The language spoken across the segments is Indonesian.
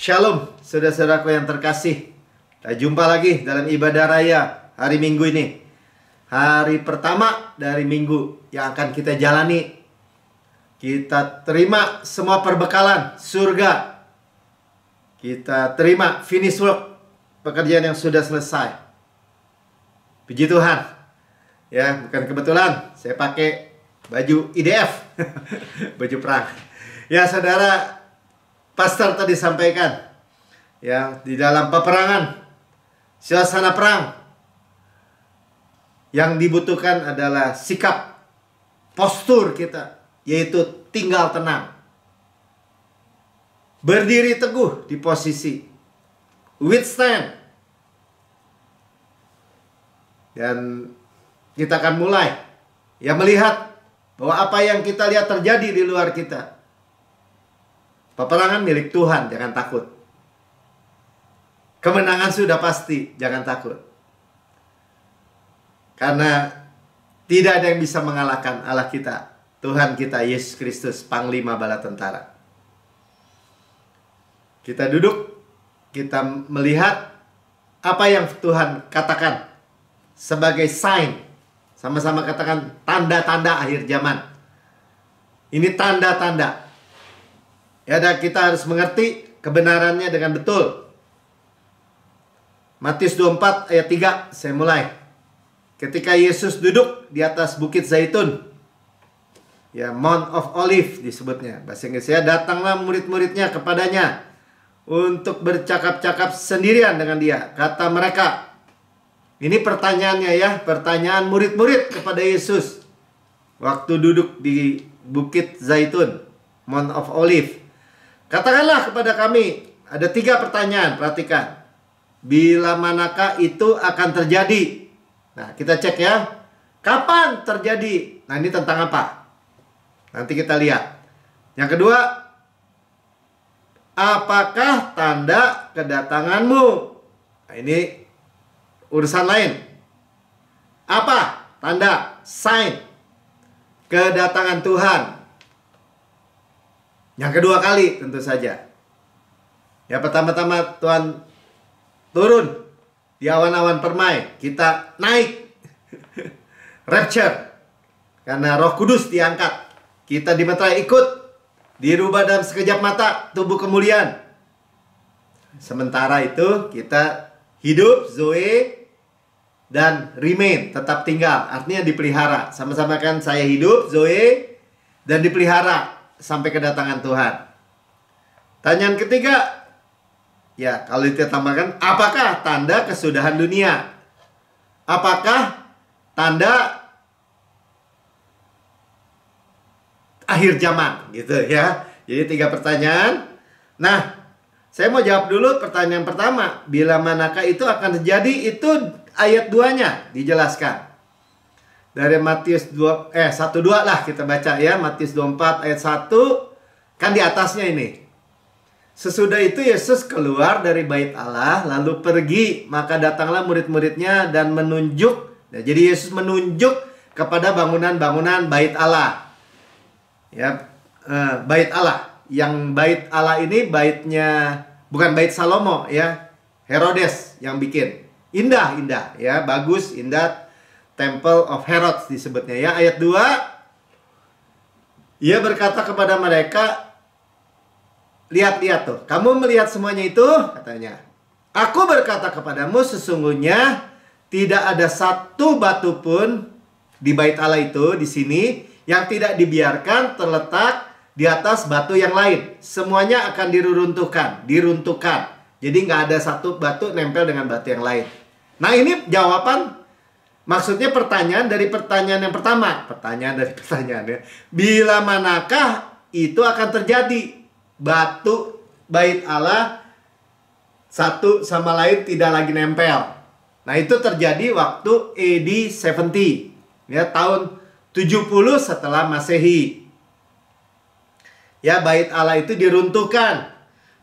Shalom, saudara-saudaraku yang terkasih. Kita jumpa lagi dalam ibadah raya hari Minggu ini. Hari pertama dari minggu yang akan kita jalani. Kita terima semua perbekalan surga. Kita terima finish work, pekerjaan yang sudah selesai. Puji Tuhan. Ya, bukan kebetulan saya pakai baju IDF. Baju perang. Ya, saudara, pastor tadi sampaikan, ya, di dalam peperangan, suasana perang, yang dibutuhkan adalah sikap, postur kita, yaitu tinggal tenang, berdiri teguh di posisi, withstand. Dan kita akan mulai, ya, melihat bahwa apa yang kita lihat terjadi di luar kita, peperangan milik Tuhan, jangan takut. Kemenangan sudah pasti, jangan takut. Karena tidak ada yang bisa mengalahkan Allah kita, Tuhan kita Yesus Kristus, Panglima Bala Tentara. Kita duduk, kita melihat apa yang Tuhan katakan sebagai sign. Sama-sama katakan tanda-tanda akhir zaman. Ini tanda-tanda. Ya, dan kita harus mengerti kebenarannya dengan betul. Matius 24 ayat 3, saya mulai. Ketika Yesus duduk di atas Bukit Zaitun, ya, Mount of Olive disebutnya. Bahasa Inggrisnya, datanglah murid-muridnya kepadanya untuk bercakap-cakap sendirian dengan dia. Kata mereka, ini pertanyaannya, ya, pertanyaan murid-murid kepada Yesus waktu duduk di Bukit Zaitun, Mount of Olive. Katakanlah kepada kami, ada 3 pertanyaan, perhatikan. Bila manakah itu akan terjadi? Nah, kita cek, ya. Kapan terjadi? Nah, ini tentang apa? Nanti kita lihat. Yang kedua, apakah tanda kedatanganmu? Nah, ini urusan lain. Apa tanda, sign kedatangan Tuhan? Yang kedua kali tentu saja. Ya, pertama-tama Tuhan turun di awan-awan permai, kita naik. Rapture. Karena Roh Kudus diangkat. Kita dimeterai ikut, dirubah dalam sekejap mata, tubuh kemuliaan. Sementara itu kita hidup, Zoe, dan remain, tetap tinggal. Artinya dipelihara. Sama-sama kan, saya hidup, Zoe, dan dipelihara sampai kedatangan Tuhan. Tanyaan ketiga, ya, kalau kita tambahkan, apakah tanda kesudahan dunia? Apakah tanda akhir zaman? Gitu, ya. Jadi 3 pertanyaan. Nah, saya mau jawab dulu pertanyaan pertama. Bila manakah itu akan terjadi? Itu ayat 2-nya dijelaskan. Dari Matius 1-2 lah kita baca, ya. Matius 24 ayat 1. Kan di atasnya ini. Sesudah itu Yesus keluar dari bait Allah, lalu pergi. Maka datanglah murid-muridnya dan menunjuk. Nah, jadi Yesus menunjuk kepada bangunan-bangunan bait Allah. Ya, bait Allah. Yang bait Allah ini baitnya, bukan bait Salomo, ya. Herodes yang bikin. Indah, ya. Bagus, indah. Temple of Herod disebutnya, ya. Ayat 2. Ia berkata kepada mereka, lihat-lihat tuh, kamu melihat semuanya itu? Katanya, aku berkata kepadamu, sesungguhnya tidak ada satu batu pun di bait Allah itu, di sini, yang tidak dibiarkan terletak di atas batu yang lain. Semuanya akan diruntuhkan. Jadi nggak ada satu batu nempel dengan batu yang lain. Nah, ini jawaban. Maksudnya pertanyaan dari pertanyaan yang pertama. Pertanyaan dari pertanyaannya. Bila manakah itu akan terjadi? Batu bait Allah satu sama lain tidak lagi nempel. Nah, itu terjadi waktu AD 70. Ya, tahun 70 setelah Masehi. Ya, bait Allah itu diruntuhkan.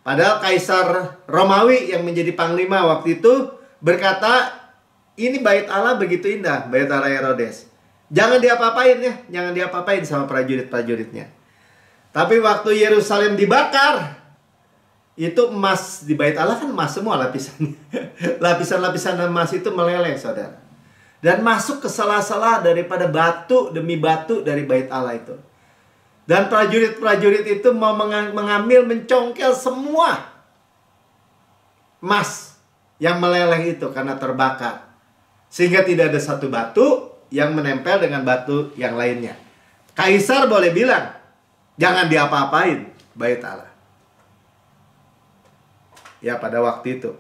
Padahal Kaisar Romawi yang menjadi panglima waktu itu berkata, ini bait Allah begitu indah, bait Allah Herodes. Jangan diapa-apain, ya, jangan diapa-apain sama prajurit-prajuritnya. Tapi waktu Yerusalem dibakar, Itu emas di bait Allah kan emas semua lapisannya. Lapisan-lapisan emas itu meleleh, saudara. Dan masuk ke sela-sela daripada batu demi batu dari bait Allah itu. Dan prajurit-prajurit itu mau mengambil, mencongkel semua emas yang meleleh itu karena terbakar. Sehingga tidak ada satu batu yang menempel dengan batu yang lainnya. Kaisar boleh bilang, jangan diapa-apain bait Allah. Ya, pada waktu itu.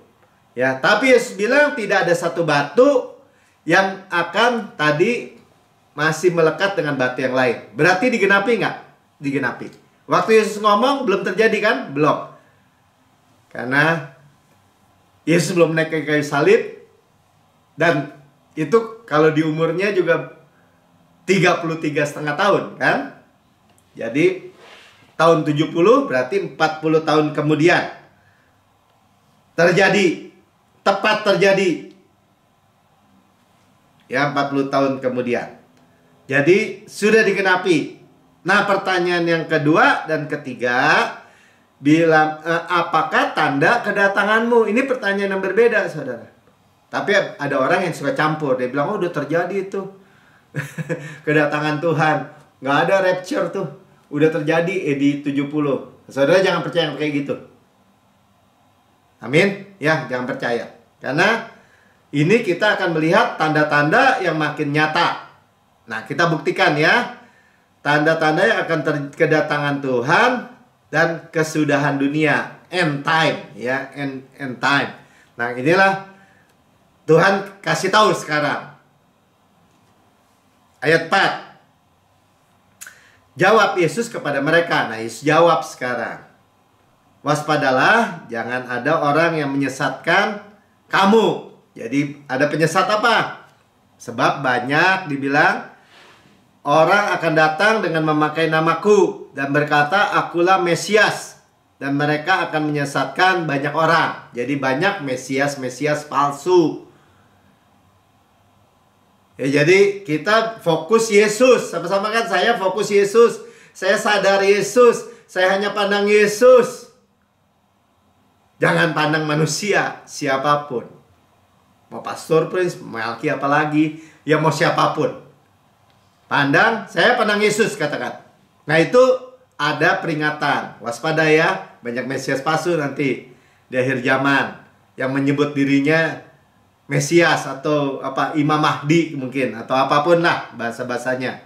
Ya, tapi Yesus bilang tidak ada satu batu yang akan tadi masih melekat dengan batu yang lain. Berarti digenapi nggak? Digenapi. Waktu Yesus ngomong belum terjadi kan? Belum. Karena Yesus belum naik ke kayu salib. Dan itu kalau di umurnya juga 33,5 tahun kan? Jadi tahun 70 berarti 40 tahun kemudian terjadi, tepat terjadi. Ya, 40 tahun kemudian. Jadi sudah digenapi. Nah, pertanyaan yang kedua dan ketiga bilang, apakah tanda kedatanganmu? Ini pertanyaan yang berbeda, saudara. Tapi ada orang yang suka campur. Dia bilang, oh udah terjadi itu kedatangan Tuhan. Nggak ada rapture tuh. Udah terjadi di 70. Saudara jangan percaya kayak gitu. Amin. Ya, jangan percaya. Karena ini kita akan melihat tanda-tanda yang makin nyata. Nah, kita buktikan ya. Tanda-tanda yang akan kedatangan Tuhan dan kesudahan dunia. End time. Ya, end time. Nah, inilah Tuhan kasih tahu sekarang. Ayat 4. Jawab Yesus kepada mereka. Nah, Yesus jawab sekarang. Waspadalah, jangan ada orang yang menyesatkan kamu. Jadi ada penyesat apa? Sebab banyak dibilang orang akan datang dengan memakai namaku dan berkata, akulah Mesias. Dan mereka akan menyesatkan banyak orang. Jadi banyak Mesias palsu. Ya, jadi kita fokus Yesus. Sama-sama kan, saya fokus Yesus. Saya sadar Yesus. Saya hanya pandang Yesus. Jangan pandang manusia, siapapun. Mau pastor, prince, mau Alki apalagi, ya mau siapapun. Saya pandang Yesus, katakan. Nah, itu ada peringatan. Waspada ya, banyak Mesias palsu nanti di akhir zaman yang menyebut dirinya Mesias atau Imam Mahdi mungkin, atau apapun lah bahasa-bahasanya.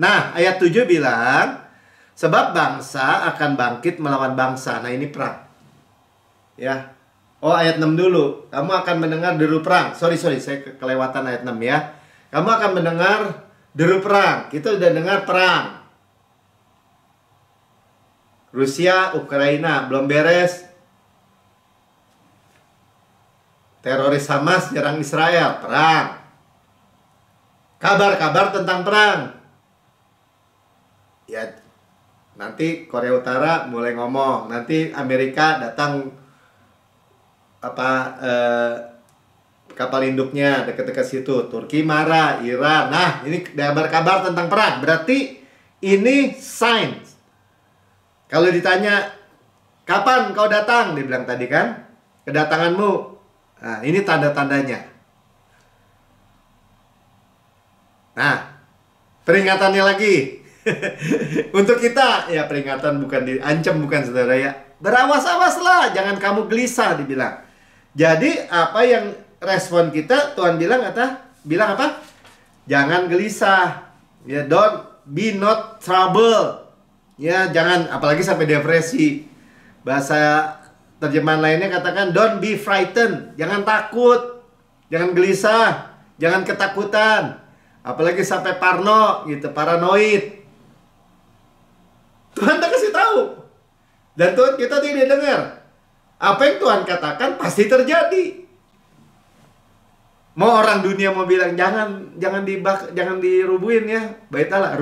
Nah, ayat 7 bilang, sebab bangsa akan bangkit melawan bangsa. Nah, ini perang. Ya. Oh, ayat 6 dulu. Kamu akan mendengar deru perang. Sorry, saya kelewatan ayat 6 ya. Kamu akan mendengar deru perang. Kita udah dengar perang. Rusia, Ukraina belum beres. Teroris Hamas nyerang Israel, perang. Kabar-kabar tentang perang. Ya, nanti Korea Utara mulai ngomong. Nanti Amerika datang kapal induknya dekat-dekat situ. Turki marah, Iran. Nah, ini kabar-kabar tentang perang. Berarti ini signs. Kalau ditanya, kapan kau datang? Dia bilang tadi kan, kedatanganmu. Nah, ini tanda-tandanya. Nah, peringatannya lagi. Untuk kita, ya peringatan bukan diancam, bukan saudara ya. Berawas-awaslah, jangan kamu gelisah, dibilang. Jadi apa yang respon kita, Tuhan bilang apa? Jangan gelisah. Ya, don't be not trouble. Ya, jangan, apalagi sampai depresi. Bahasa terjemahan lainnya katakan don't be frightened. Jangan takut. Jangan gelisah. Jangan ketakutan. Apalagi sampai paranoid. Tuhan tak kasih tahu. Dan Tuhan kita tidak dengar. Apa yang Tuhan katakan pasti terjadi. Mau orang dunia mau bilang jangan dirubuhin ya. Bait Allah,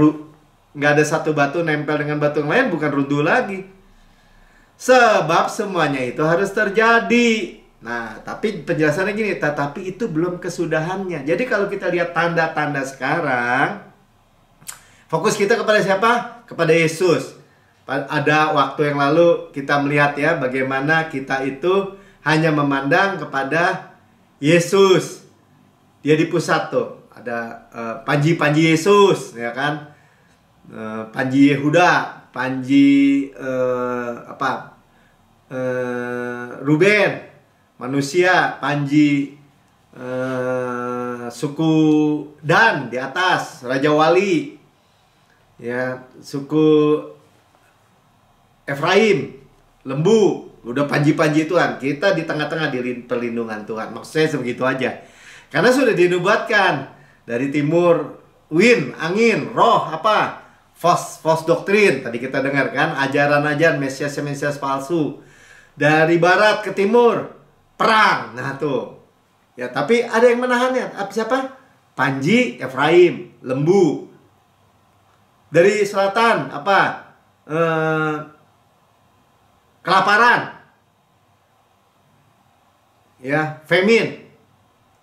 nggak ada satu batu nempel dengan batu yang lain, bukan runtuh lagi. Sebab semuanya itu harus terjadi. Nah, tapi penjelasannya gini, tetapi itu belum kesudahannya. Jadi kalau kita lihat tanda-tanda sekarang, fokus kita kepada siapa? Kepada Yesus. Ada waktu yang lalu kita melihat ya bagaimana kita itu hanya memandang kepada Yesus. Dia di pusat tuh. Ada Panji Yesus, ya kan? Panji Yehuda, Panji Ruben, manusia, Panji suku Dan di atas, Raja Wali, ya, suku Efraim, lembu, udah panji-panji Tuhan. Kita di tengah-tengah di perlindungan Tuhan. Maksudnya sebegitu aja. Karena sudah dinubuatkan dari timur, wind, angin, roh, apa? False doktrin. Tadi kita dengar kan, ajaran-ajaran Mesias palsu. Dari barat ke timur, perang. Nah tuh. Ya, tapi ada yang menahannya. Siapa? Panji, Efraim, lembu. Dari selatan, apa? Kelaparan, ya, famine.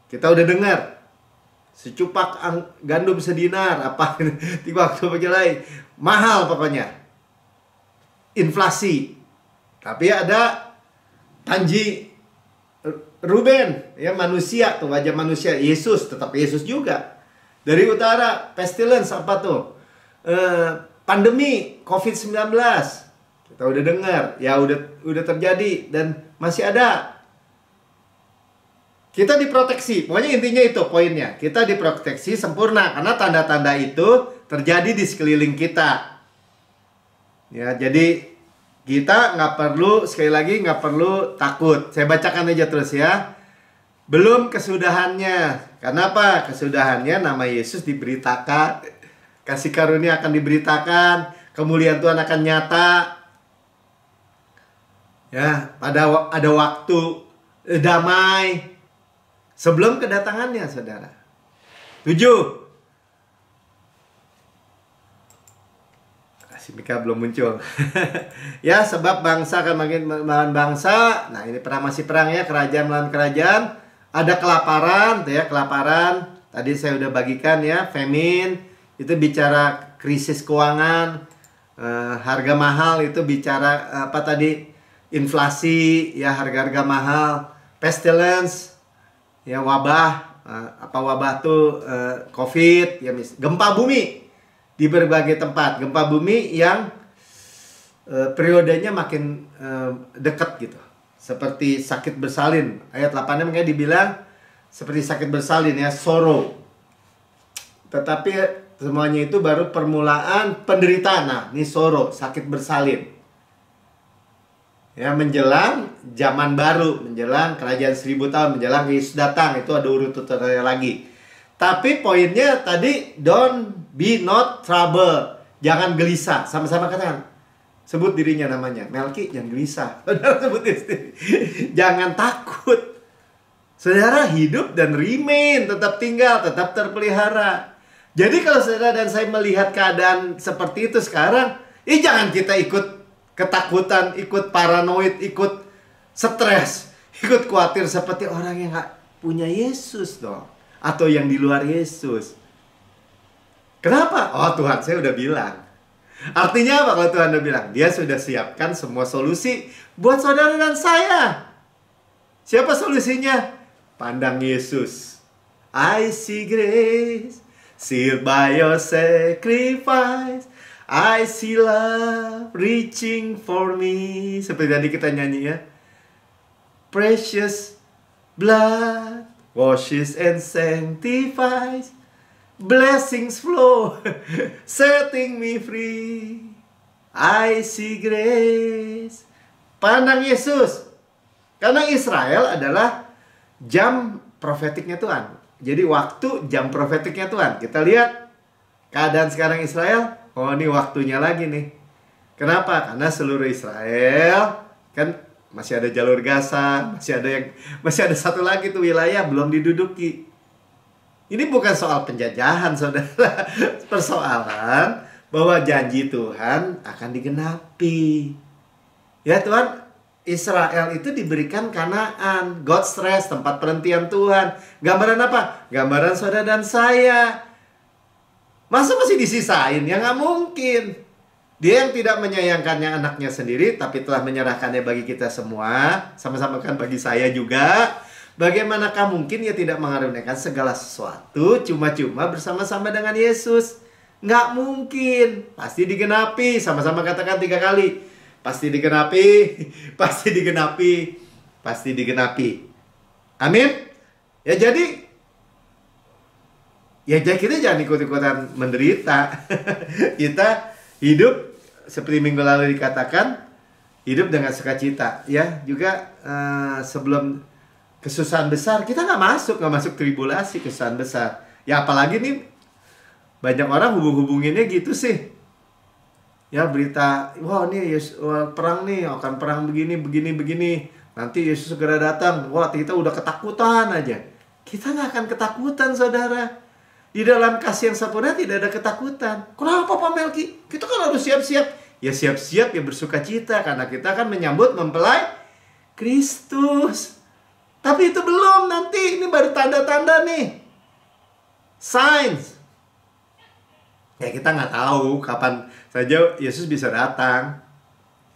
Kita udah dengar secupak gandum sedinar, apa di waktu lain mahal pokoknya, inflasi. Tapi ada Panji Ruben, ya, manusia tuh, wajah manusia, Yesus, tetap Yesus juga. Dari utara pestilence, apa tuh, pandemi COVID-19. Kita udah dengar, ya udah terjadi dan masih ada. Kita diproteksi, pokoknya intinya itu poinnya. Kita diproteksi sempurna karena tanda-tanda itu terjadi di sekeliling kita. Ya, jadi kita nggak perlu, sekali lagi nggak perlu takut. Saya bacakan aja terus ya. Belum kesudahannya. Kenapa? Kesudahannya nama Yesus diberitakan, kasih karunia akan diberitakan, kemuliaan Tuhan akan nyata. Ya, ada waktu damai sebelum kedatangannya, saudara. 7. Si Mika belum muncul. Ya, sebab bangsa akan makin melawan bangsa. Nah, ini masih perang ya, kerajaan melawan kerajaan. Ada kelaparan, tuh ya, kelaparan. Tadi saya udah bagikan ya, famine itu bicara krisis keuangan. Harga mahal itu bicara apa tadi? Inflasi, ya, harga-harga mahal. Pestilence, ya, wabah, apa wabah tuh, COVID, ya, gempa bumi di berbagai tempat. Gempa bumi yang periodenya makin dekat gitu. Seperti sakit bersalin. Ayat 8-nya makanya dibilang seperti sakit bersalin ya, sorrow. Tetapi semuanya itu baru permulaan penderitaan. Nah, ini sorrow, sakit bersalin. Ya, menjelang zaman baru, menjelang kerajaan 1000 tahun, menjelang Yesus datang, itu ada urutannya lagi. Tapi poinnya tadi, don't be not trouble, jangan gelisah. Sama-sama katakan, sebut dirinya namanya, Melki, jangan gelisah. Sebut istri. Jangan takut. Saudara hidup dan remain, tetap tinggal, tetap terpelihara. Jadi kalau saudara dan saya melihat keadaan seperti itu sekarang, jangan kita ikut ketakutan, ikut paranoid, ikut stres, ikut khawatir seperti orang yang gak punya Yesus dong, atau yang di luar Yesus. Kenapa? Oh, Tuhan saya udah bilang. Artinya apa kalau Tuhan udah bilang? Dia sudah siapkan semua solusi buat saudara dan saya. Siapa solusinya? Pandang Yesus. I see grace, sealed by your sacrifice. I see love reaching for me. Seperti tadi kita nyanyi ya. Precious blood washes and sanctifies. Blessings flow, setting me free. I see grace. Pandang Yesus. Karena Israel adalah jam profetiknya Tuhan. Jadi waktu jam profetiknya Tuhan. Kita lihat keadaan sekarang Israel. Oh, ini waktunya lagi nih. Kenapa? Karena seluruh Israel kan masih ada jalur Gaza, masih ada satu lagi tuh wilayah belum diduduki. Ini bukan soal penjajahan, saudara. Persoalan bahwa janji Tuhan akan digenapi. Ya Tuhan, Israel itu diberikan Kanaan, God's rest, tempat perhentian Tuhan. Gambaran apa? Gambaran saudara dan saya. Masa masih disisain? Ya nggak mungkin. Dia yang tidak menyayangkannya anaknya sendiri, tapi telah menyerahkannya bagi kita semua. Sama-sama kan bagi saya juga. Bagaimanakah mungkin ia tidak mengaruniakan segala sesuatu cuma-cuma bersama-sama dengan Yesus? Nggak mungkin. Pasti digenapi. Sama-sama katakan 3 kali. Pasti digenapi. Pasti digenapi. Pasti digenapi. Amin. Ya jadi kita jangan ikut-ikutan menderita. Kita hidup seperti minggu lalu dikatakan, hidup dengan sukacita. Ya, juga sebelum kesusahan besar, kita nggak masuk tribulasi, kesusahan besar. Ya apalagi nih, banyak orang hubunginnya gitu sih. Ya berita, wah nih perang nih, akan perang begini. Nanti Yesus segera datang. Wah, kita udah ketakutan aja. Kita nggak akan ketakutan, saudara. Di dalam kasih yang sempurna tidak ada ketakutan. Kenapa Pak Melki? Kita kan harus siap-siap. Ya siap-siap, ya bersuka cita. Karena kita akan menyambut mempelai Kristus. Tapi itu belum, nanti ini baru tanda-tanda nih. Signs. Ya kita nggak tahu kapan saja Yesus bisa datang.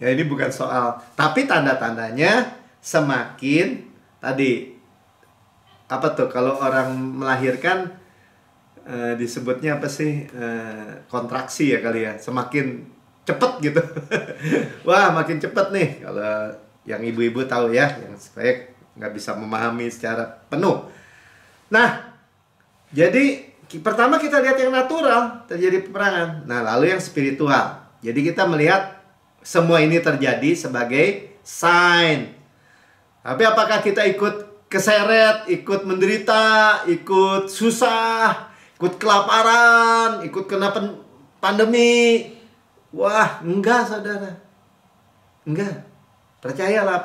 Ya ini bukan soal. Tapi tanda-tandanya semakin tadi. Apa tuh kalau orang melahirkan disebutnya apa sih? Kontraksi ya kali ya. Semakin cepet gitu. Wah makin cepet nih. Kalau yang ibu-ibu tahu ya. Yang supaya nggak bisa memahami secara penuh. Nah, jadi pertama kita lihat yang natural, terjadi peperangan. Nah, lalu yang spiritual. Jadi kita melihat semua ini terjadi sebagai sign. Tapi apakah kita ikut keseret, ikut menderita, ikut susah, ikut kelaparan, ikut kena pandemi? Wah, enggak saudara. Enggak. Percayalah.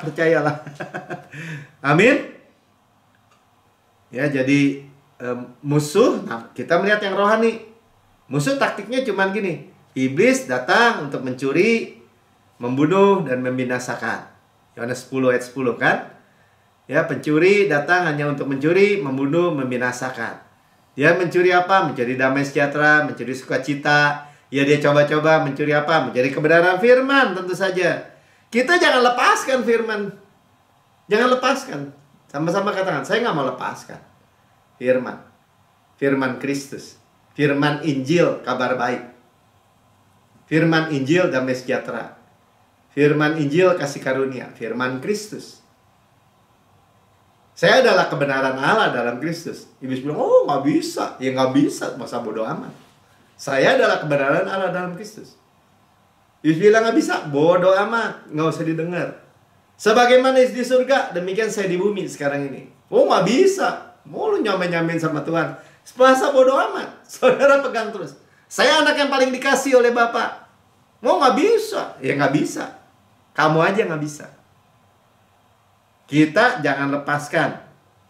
Amin. Ya, jadi musuh, nah kita melihat yang rohani. Musuh taktiknya cuman gini. Iblis datang untuk mencuri, membunuh, dan membinasakan. Yohanes 10 ayat 10 kan? Ya, pencuri datang hanya untuk mencuri, membunuh, membinasakan. Dia mencuri apa? Mencuri damai sejahtera, mencuri sukacita. Ya, dia coba-coba mencuri apa? Mencuri kebenaran firman, tentu saja. Kita jangan lepaskan firman. Jangan lepaskan. Sama-sama katakan, saya nggak mau lepaskan firman. Firman Kristus. Firman Injil, kabar baik. Firman Injil, damai sejahtera. Firman Injil, kasih karunia. Firman Kristus. Saya adalah kebenaran Allah dalam Kristus. Iblis bilang, oh nggak bisa. Ya nggak bisa, masa bodoh amat. Saya adalah kebenaran Allah dalam Kristus. Iblis bilang nggak bisa, bodoh amat, nggak usah didengar. Sebagaimana di surga, demikian saya di bumi sekarang ini. Oh nggak bisa, mau lu nyamen-nyamen sama Tuhan. Bahasa bodoh amat, saudara pegang terus. Saya anak yang paling dikasih oleh Bapak. Mau nggak bisa, ya nggak bisa. Kamu aja nggak bisa. Kita jangan lepaskan.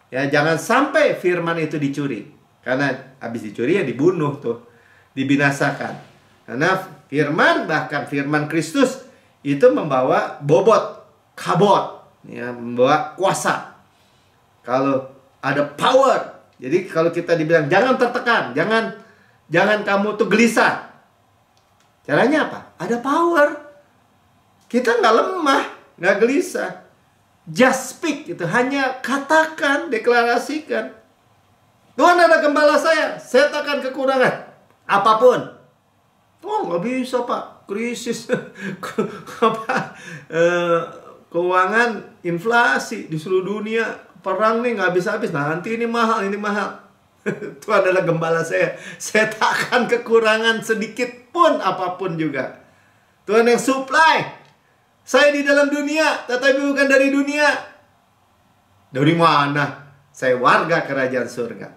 Ya jangan sampai firman itu dicuri. Karena habis dicuri ya dibunuh tuh, dibinasakan. Karena firman, bahkan firman Kristus itu membawa bobot, kabot, ya, membawa kuasa. Kalau ada power. Jadi kalau kita dibilang jangan tertekan, jangan kamu tuh gelisah. Caranya apa? Ada power. Kita nggak lemah, nggak gelisah. Just speak, itu hanya katakan, deklarasikan. Tuhan ada gembala saya tak akan kekurangan apapun. Oh nggak bisa Pak, krisis keuangan, inflasi di seluruh dunia, perang nih nggak habis-habis. Nanti ini mahal. Tuhan adalah gembala saya tak akan kekurangan sedikit pun apapun juga. Tuhan yang supply. Saya di dalam dunia, tetapi bukan dari dunia. Dari mana? Saya warga kerajaan surga.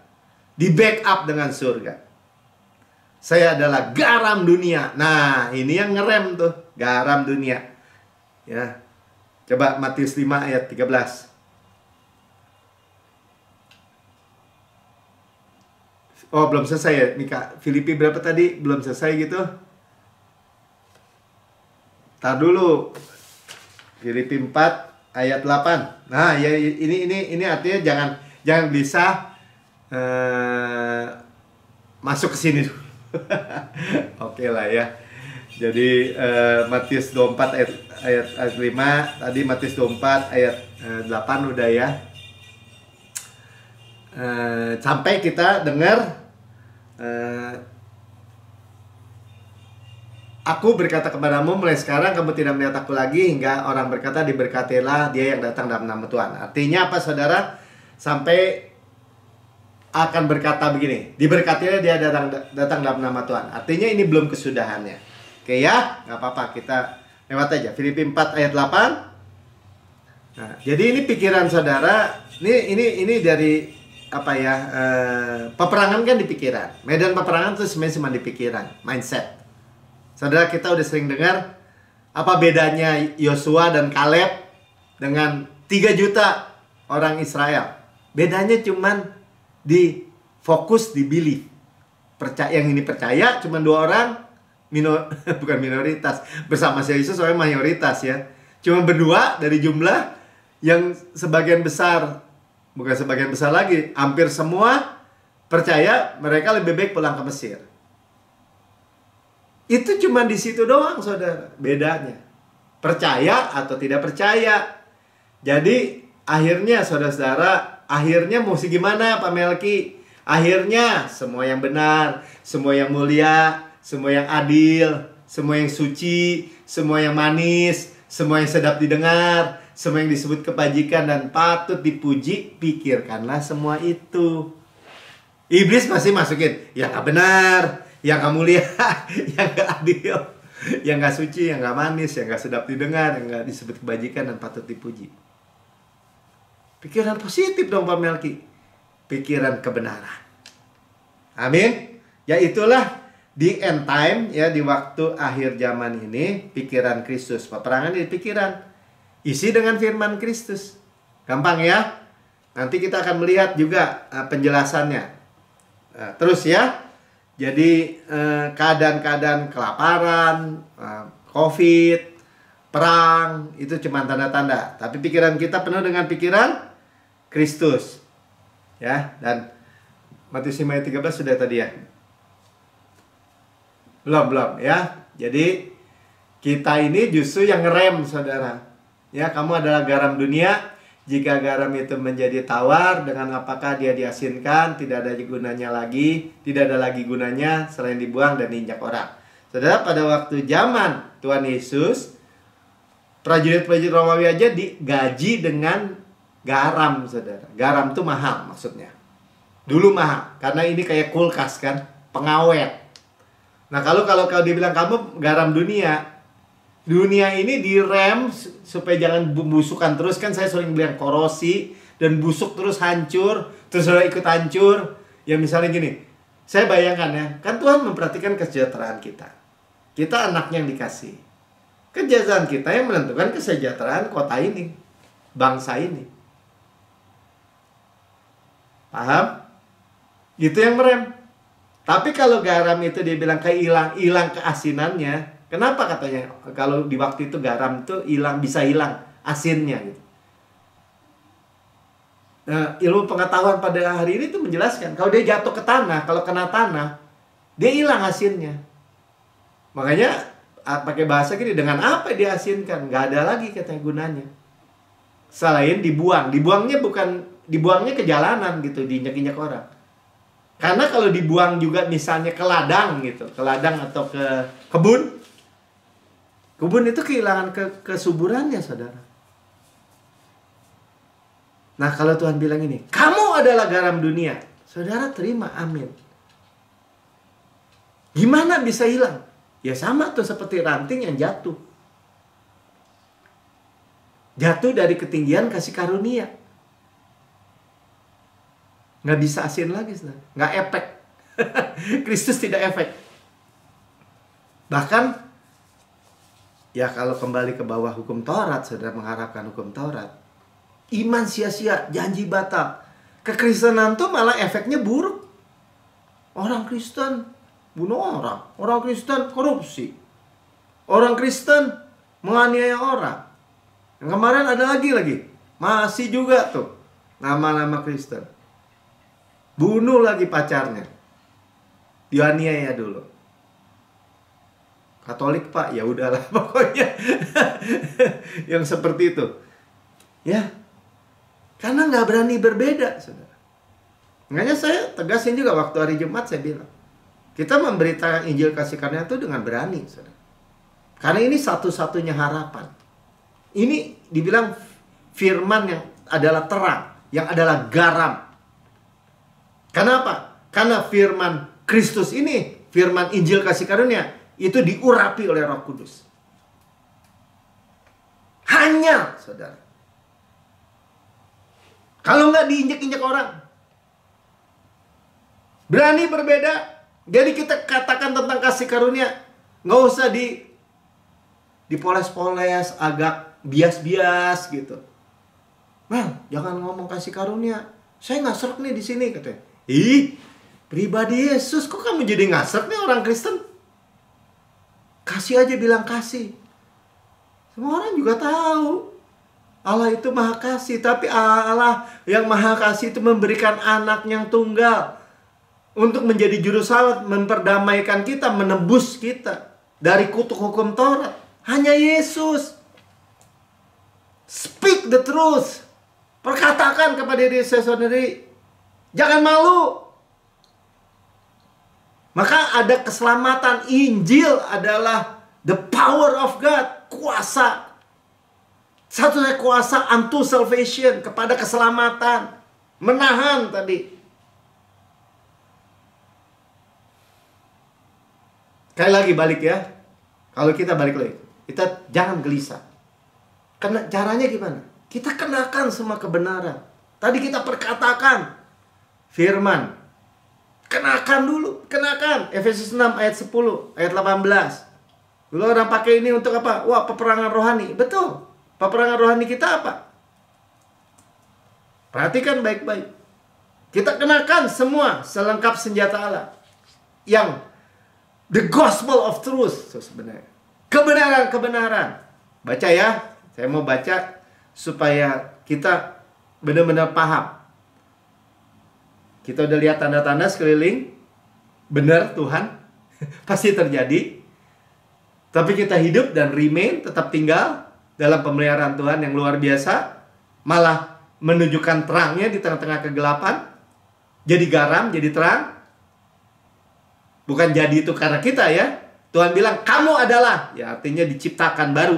Di backup dengan surga. Saya adalah garam dunia. Nah, ini yang ngerem tuh, garam dunia. Ya. Coba Matius 5 ayat 13. Oh, belum selesai ya, Mika. Filipi berapa tadi? Belum selesai gitu. Tar dulu. Filipi 4 ayat 8. Nah, ya ini artinya jangan bisa masuk ke sini dulu. Oke lah ya. Jadi Matius 24 ayat 5, tadi Matius 24 ayat 8 udah ya. Sampai kita dengar Aku berkata kepadamu, mulai sekarang kamu tidak melihat aku lagi, hingga orang berkata, diberkatilah dia yang datang dalam nama Tuhan. Artinya apa saudara? Sampai akan berkata begini, diberkatilah dia datang dalam nama Tuhan. Artinya ini belum kesudahannya. Oke ya, nggak apa-apa, kita lewat aja. Filipi 4 ayat 8. Nah, jadi ini pikiran saudara, ini dari apa ya? Peperangan kan di pikiran. Medan peperangan itu sebenarnya cuma di pikiran, mindset. Saudara, kita udah sering dengar apa bedanya Yosua dan Kaleb dengan 3 juta orang Israel. Bedanya cuman di fokus, di belief. Yang ini percaya cuma 2 orang, bukan minoritas. Bersama si Yesus soalnya mayoritas ya. Cuma berdua dari jumlah yang sebagian besar, bukan sebagian besar lagi, hampir semua percaya mereka lebih baik pulang ke Mesir. Itu cuma di situ doang saudara, bedanya. Percaya atau tidak percaya. Jadi akhirnya saudara-saudara, akhirnya mesti gimana Pak Melki? Akhirnya semua yang benar, semua yang mulia, semua yang adil, semua yang suci, semua yang manis, semua yang sedap didengar, semua yang disebut kebajikan dan patut dipuji, pikirkanlah semua itu. Iblis masih masukin yang gak benar, yang gak mulia, yang gak adil, yang gak suci, yang gak manis, yang gak sedap didengar, yang gak disebut kebajikan dan patut dipuji. Pikiran positif dong Pak Melki. Pikiran kebenaran. Amin. Ya itulah di end time, ya di waktu akhir zaman ini, pikiran Kristus. Peperangan di pikiran. Isi dengan firman Kristus. Gampang ya. Nanti kita akan melihat juga penjelasannya. Terus ya. Jadi keadaan-keadaan kelaparan, COVID, perang, itu cuma tanda-tanda. Tapi pikiran kita penuh dengan pikiran Kristus. Ya, dan Matius 5 ayat 13 sudah tadi ya. Belum ya. Jadi kita ini justru yang ngerem saudara. Ya, kamu adalah garam dunia. Jika garam itu menjadi tawar, dengan apakah dia diasinkan, tidak ada gunanya lagi, tidak ada lagi gunanya selain dibuang dan diinjak orang. Saudara, pada waktu zaman Tuhan Yesus, prajurit-prajurit Romawi aja digaji dengan garam, saudara. Garam itu mahal maksudnya. Dulu mahal, karena ini kayak kulkas kan, pengawet. Nah, kalau dibilang kamu garam dunia, dunia ini direm supaya jangan busukkan terus, kan saya sering bilang korosi dan busuk terus hancur, terus sudah ikut hancur. Ya misalnya gini, saya bayangkan ya, kan Tuhan memperhatikan kesejahteraan kita. Kita anaknya yang dikasih. Kesejahteraan kita yang menentukan kesejahteraan kota ini, bangsa ini. Paham? Itu yang merem. Tapi kalau garam itu dibilang kayak hilang keasinannya. Kenapa katanya kalau di waktu itu garam itu bisa hilang asinnya gitu. Nah, ilmu pengetahuan pada hari ini itu menjelaskan kalau dia jatuh ke tanah, kalau kena tanah, dia hilang asinnya. Makanya pakai bahasa gini, dengan apa dia asinkan? Nggak ada lagi katanya gunanya. Selain dibuang. Dibuangnya ke jalanan gitu, diinjak-injak orang. Karena kalau dibuang juga misalnya ke ladang gitu, ke ladang atau ke kebun itu kehilangan kesuburannya, saudara. Nah, kalau Tuhan bilang ini, kamu adalah garam dunia, saudara terima, amin. Gimana bisa hilang? Ya sama tuh seperti ranting yang jatuh. Jatuh dari ketinggian kasih karunia. Nggak bisa asin lagi, saudara. Nggak efek. Kristus tidak efek. Bahkan ya kalau kembali ke bawah hukum Taurat, saudara mengharapkan hukum Taurat, iman sia-sia, janji batal. Kekristenan tuh malah efeknya buruk. Orang Kristen bunuh orang, orang Kristen korupsi, orang Kristen menganiaya orang. Yang kemarin ada lagi, masih juga tuh nama-nama Kristen. Bunuh lagi pacarnya, dianiaya dulu. Katolik Pak, ya udahlah pokoknya. Yang seperti itu. Ya. Karena nggak berani berbeda, saudara. Makanya saya tegasin juga waktu hari Jumat saya bilang. Kita memberitakan Injil kasih karunia itu dengan berani, saudara. Karena ini satu-satunya harapan. Ini dibilang firman yang adalah terang, yang adalah garam. Kenapa? Karena firman Kristus ini, firman Injil kasih karunia, itu diurapi oleh Roh Kudus. Hanya, saudara. Kalau nggak diinjek-injek orang. Berani berbeda. Jadi kita katakan tentang kasih karunia, nggak usah dipoles-poles, agak bias-bias gitu. Bang, jangan ngomong kasih karunia. Saya nggak serk nih di sini, katanya. Ih, pribadi Yesus, kok kamu jadi nggak serk nih orang Kristen? Kasih aja bilang kasih. Semua orang juga tahu Allah itu maha kasih. Tapi Allah yang maha kasih itu memberikan anak yang tunggal untuk menjadi juru selamat, memperdamaikan kita, menebus kita dari kutuk hukum Taurat. Hanya Yesus. Speak the truth. Perkatakan kepada diri saya sendiri. Jangan malu. Maka ada keselamatan. Injil adalah the power of God. Kuasa. Satu-satunya kuasa unto salvation. Kepada keselamatan. Menahan tadi. Sekali lagi balik ya. Kalau kita balik lagi. Kita jangan gelisah. Karena caranya gimana? Kita kenakan semua kebenaran. Tadi kita perkatakan. Firman. Kenakan dulu, kenakan. Efesus 6 ayat 10, ayat 18. Dulu orang pakai ini untuk apa? Wah, peperangan rohani. Betul. Peperangan rohani kita apa? Perhatikan baik-baik. Kita kenakan semua selengkap senjata Allah. Yang the gospel of truth. So, sebenarnya kebenaran. Baca ya. Saya mau baca supaya kita benar-benar paham. Kita udah lihat tanda-tanda sekeliling. Benar Tuhan. Pasti terjadi. Tapi kita hidup dan remain. Tetap tinggal dalam pemeliharaan Tuhan yang luar biasa. Malah menunjukkan terangnya di tengah-tengah kegelapan. Jadi garam, jadi terang. Bukan jadi itu karena kita ya. Tuhan bilang kamu adalah. Ya artinya diciptakan baru.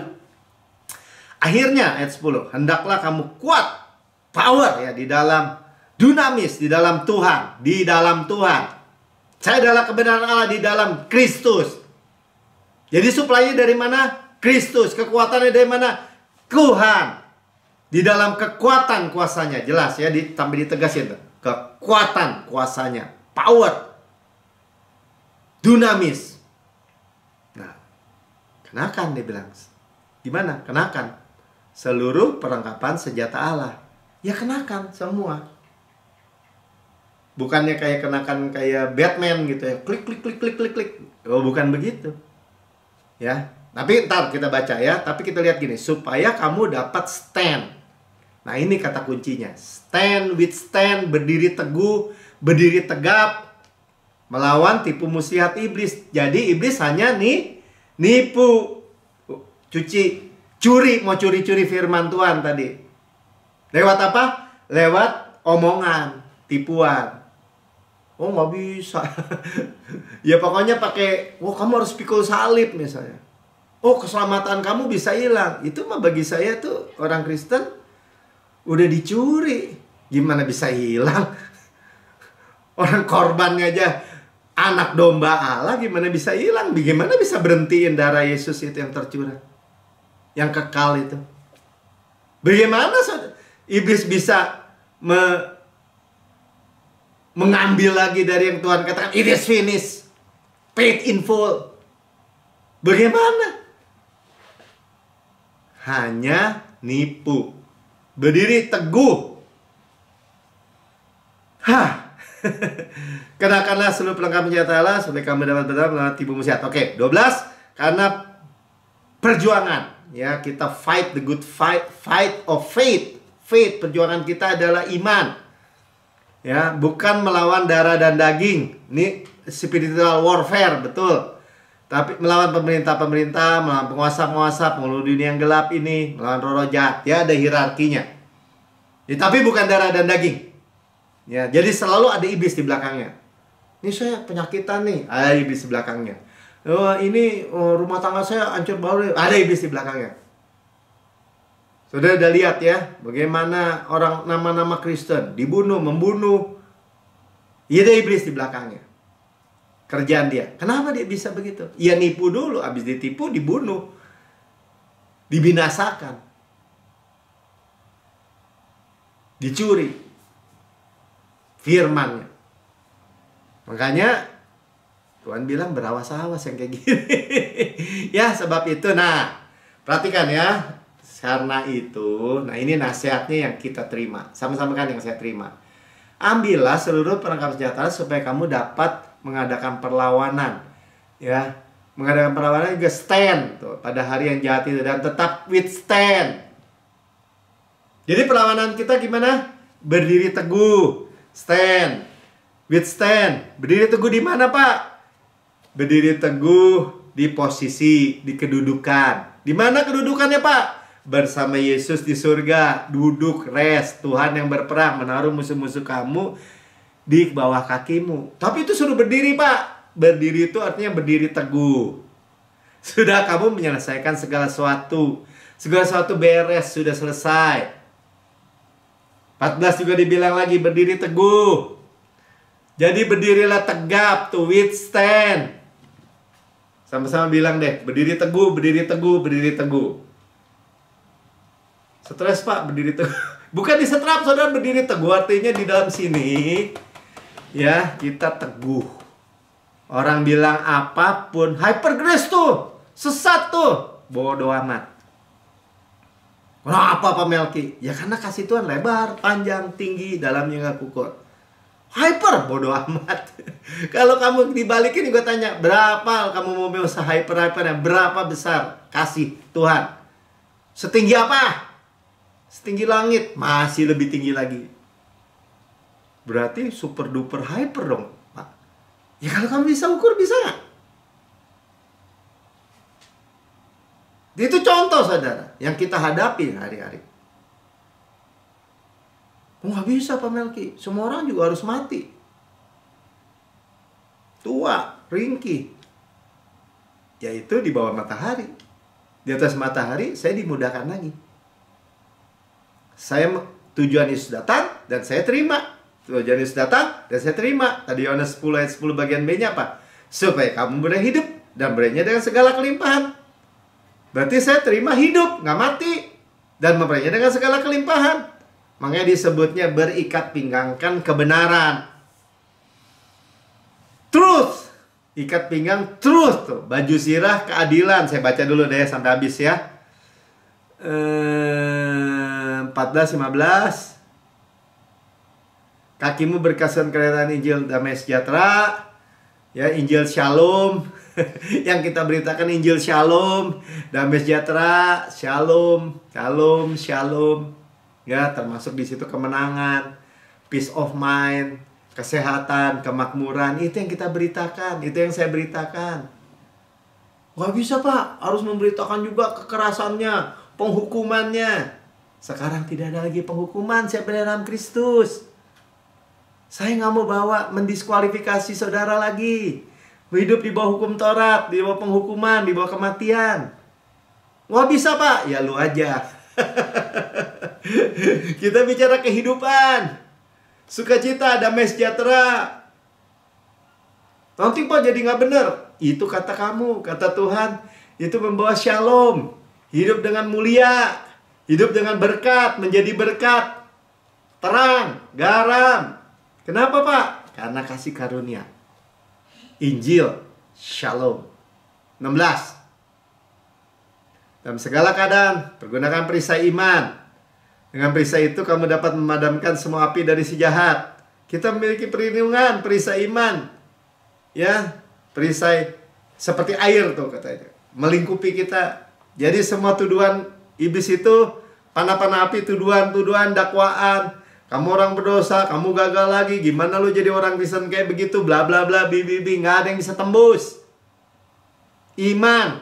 Akhirnya ayat 10. Hendaklah kamu kuat. Power ya di dalam. Dunamis di dalam Tuhan. Di dalam Tuhan. Saya adalah kebenaran Allah di dalam Kristus. Jadi suplainya dari mana? Kristus. Kekuatannya dari mana? Tuhan. Di dalam kekuatan kuasanya. Jelas ya, sampai ditegasin. Kekuatan kuasanya. Power. Dunamis. Nah, kenakan dia bilang. Gimana? Kenakan. Seluruh perlengkapan senjata Allah. Ya kenakan semua. Bukannya kayak kenakan kayak Batman gitu ya. Klik, klik, klik, klik, klik, klik. Oh, bukan begitu. Ya. Tapi ntar kita baca ya. Tapi kita lihat gini. Supaya kamu dapat stand. Nah ini kata kuncinya. Stand, withstand, berdiri teguh, berdiri tegap. Melawan tipu muslihat iblis. Jadi iblis hanya nipu. Curi. Mau curi-curi firman Tuhan tadi. Lewat apa? Lewat omongan. Tipuan. Oh nggak bisa. Ya pokoknya pakai, wah kamu harus pikul salib misalnya. Oh keselamatan kamu bisa hilang. Itu mah bagi saya tuh orang Kristen udah dicuri. Gimana bisa hilang? Orang korbannya aja anak domba Allah gimana bisa hilang? Bagaimana bisa berhentiin darah Yesus itu yang tercurah? Yang kekal itu. Bagaimana iblis bisa mengambil lagi dari yang Tuhan katakan, it is finished, paid in full. Bagaimana? Hanya nipu. Berdiri teguh. Kenakanlah seluruh perlengkapan senjata Allah supaya kamu dapat bertahan melawan tipu muslihat. Oke, 12. Karena perjuangan. Ya, kita fight the good fight of faith. Faith, perjuangan kita adalah iman. Ya, bukan melawan darah dan daging. Ini spiritual warfare, betul. Tapi melawan pemerintah-pemerintah, melawan penguasa-penguasa, penghulu dunia yang gelap ini, melawan roh-roh jahat. Ya, ada hierarkinya. Ya, tapi bukan darah dan daging. Ya, jadi selalu ada iblis di belakangnya. Ini saya penyakitan nih, ada iblis di belakangnya. Oh, ini rumah tangga saya hancur baur, ada iblis di belakangnya. Saudara udah lihat ya, bagaimana orang nama-nama Kristen dibunuh, membunuh. Ya, ada iblis di belakangnya. Kerjaan dia. Kenapa dia bisa begitu? Ya nipu dulu, habis ditipu dibunuh. Dibinasakan. Dicuri firman-Nya. Makanya Tuhan bilang berawas-awas yang kayak gini. Ya, sebab itu. Nah, perhatikan ya. Karena itu, nah ini nasihatnya yang kita terima. Sama-sama kan yang saya terima. Ambillah seluruh perangkap senjata supaya kamu dapat mengadakan perlawanan, ya, mengadakan perlawanan juga stand tuh, pada hari yang jahat itu, dan tetap withstand. Jadi perlawanan kita gimana? Berdiri teguh, stand, withstand. Berdiri teguh di mana, Pak? Berdiri teguh di posisi, di kedudukan. Di mana kedudukannya, Pak? Bersama Yesus di surga, duduk, rest. Tuhan yang berperang menaruh musuh-musuh kamu di bawah kakimu. Tapi itu suruh berdiri, Pak. Berdiri itu artinya berdiri teguh. Sudah kamu menyelesaikan segala sesuatu. Segala sesuatu beres, sudah selesai. 14 juga dibilang lagi, berdiri teguh. Jadi berdirilah tegap, to withstand. Sama-sama bilang deh, berdiri teguh, berdiri teguh, berdiri teguh. Stres, Pak, berdiri teguh. Bukan disetrap, saudara, berdiri teguh. Artinya di dalam sini, ya, kita teguh. Orang bilang apapun, hypergrace tuh, sesat tuh, bodoh amat. Kenapa, Pak Melki? Ya karena kasih Tuhan lebar, panjang, tinggi, dalamnya nggak kukur. Hyper, bodoh amat. Kalau kamu dibalikin, gue tanya, berapa kamu mau usaha hyper-hyper yang berapa besar kasih Tuhan? Setinggi apa? Setinggi langit, masih lebih tinggi lagi. Berarti super duper hyper dong, Pak. Ya kalau kamu bisa ukur, bisa nggak? Itu contoh, saudara, yang kita hadapi hari-hari. Nggak bisa, Pak Melki. Semua orang juga harus mati. Tua, ringkih. Yaitu di bawah matahari. Di atas matahari, saya dimudahkan lagi. Tujuan Yesus datang, dan saya terima. Tujuan Yesus datang, dan saya terima. Tadi Yohanes 10 ayat 10 bagian B-nya apa? Supaya kamu boleh hidup, dan berenya dengan segala kelimpahan. Berarti saya terima hidup, nggak mati, dan memperolehnya dengan segala kelimpahan. Makanya disebutnya berikat pinggangkan kebenaran. Truth. Ikat pinggang truth tuh. Baju sirah keadilan. Saya baca dulu deh sampai habis ya. 14-15. Kakimu berkesan kerajaan Injil damai sejahtera. Ya, Injil Shalom. Yang kita beritakan Injil Shalom, damai sejahtera, Shalom, Shalom, Shalom. Ya, termasuk di situ kemenangan, peace of mind, kesehatan, kemakmuran. Itu yang kita beritakan, itu yang saya beritakan. Gak bisa, Pak, harus memberitakan juga kekerasannya, penghukumannya. Sekarang tidak ada lagi penghukuman, siapa dalam Kristus. Saya nggak mau mendiskualifikasi saudara lagi. Hidup di bawah hukum Taurat, di bawah penghukuman, di bawah kematian. Nggak bisa, Pak, ya lu aja. Kita bicara kehidupan, sukacita, damai sejahtera. Nanti, Pak, jadi nggak benar. Itu kata kamu, kata Tuhan. Itu membawa shalom, hidup dengan mulia, hidup dengan berkat, menjadi berkat, terang, garam. Kenapa, Pak? Karena kasih karunia. Injil Shalom. 16. Dalam segala keadaan pergunakan perisai iman. Dengan perisai itu kamu dapat memadamkan semua api dari si jahat. Kita memiliki perlindungan, perisai iman. Ya, perisai seperti air tuh katanya, melingkupi kita. Jadi semua tuduhan iblis itu, panah-panah api, tuduhan-tuduhan, dakwaan. Kamu orang berdosa, kamu gagal lagi, gimana lu jadi orang Kristen kayak begitu, bla bla bla, bibi, nggak ada yang bisa tembus. Iman,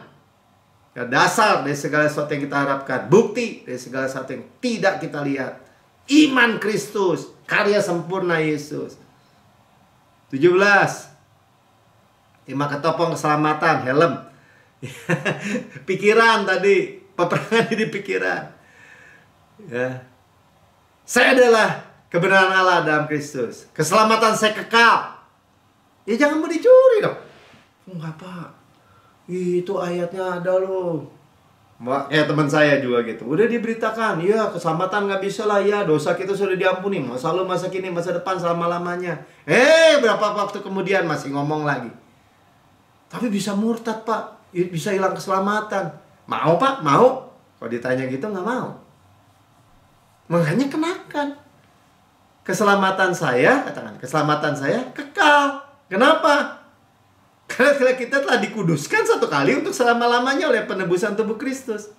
ya, dasar dari segala sesuatu yang kita harapkan. Bukti dari segala sesuatu yang tidak kita lihat. Iman Kristus, karya sempurna Yesus. 17. 5 ketopong keselamatan, helm. Pikiran tadi, peperangan di pikiran. Ya. Saya adalah kebenaran Allah dalam Kristus. Keselamatan saya kekal. Ya jangan mau dicuri dong. Enggak, Pak. Itu ayatnya ada loh. Kayak teman saya juga gitu. Udah diberitakan, ya keselamatan nggak bisa lah ya. Dosa kita sudah diampuni. Masa lalu, masa kini, masa depan, selama-lamanya. Berapa waktu kemudian masih ngomong lagi. Tapi bisa murtad, Pak. Bisa hilang keselamatan. Mau, Pak? Mau? Kalau ditanya gitu nggak mau. Makanya kenakan. Keselamatan saya, katakan, keselamatan saya kekal. Kenapa? Karena kita telah dikuduskan satu kali untuk selama-lamanya oleh penebusan tubuh Kristus.